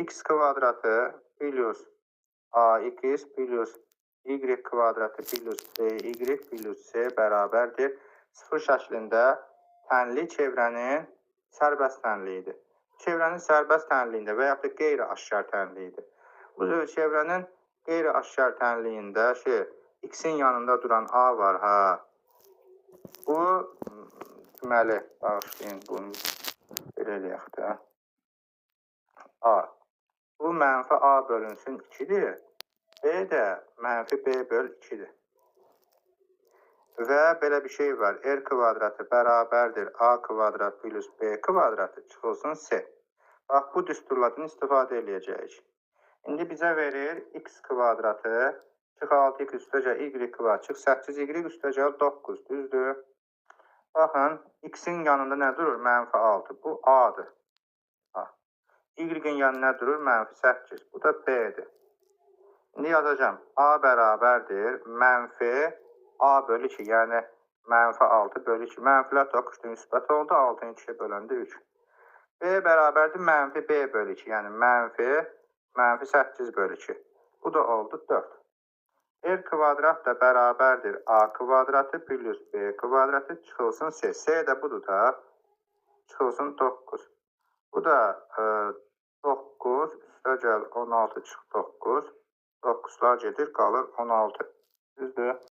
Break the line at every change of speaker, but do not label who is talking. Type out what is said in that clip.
x kvadratı plus ax plus y kvadratı plus by plus c bərabərdir 0 şəklində tənli çevrənin sərbəst tənliyidir. Çevrənin sərbəst tənliyində və yaxud da qeyri-aşkar tənliyidir. Bu çevrənin qeyri-aşkar tənliyində x-in yanında duran a var, ha. Bu deməli, bağışlayın, bunu belə eləyək də. A. Bu mənfi a bölünsün 2-dir. B də mənfi b böl 2-dir. Və belə bir şey var. R kvadratı bərabərdir a kvadrat plus b kvadratı çıxılsın c. Bax, bu düsturlardan istifadə edəcəyik. İndi bizə verir x kvadratı çıx 6x üstəcə y kvadrat çıx 8y üstəcə 9, düzdür? Baxın, x-in yanında nə durur? Mənfi 6. Bu a-dır. Y-in yanında nə durur? Mənfi 8. Bu da b-dir. İndi yazacağım. A bərabərdir. Mənfi a bölü 2. Yəni, mənfi 6 bölü 2. Mənfilər toqquşdu, müsbət oldu. 6-nı 2-yə böləndə 3. B bərabərdir. Mənfi b bölü 2. Yəni, mənfi 8 bölü 2. Bu da oldu 4. R kvadrat da bərabərdir. A kvadratı plus b kvadratı çıxılsın c. C də budur da. Çıxılsın 9. Bu da 9. Üstə gəl 16 çıx 9. 9'lar gedir, qalır 16. Düzdür?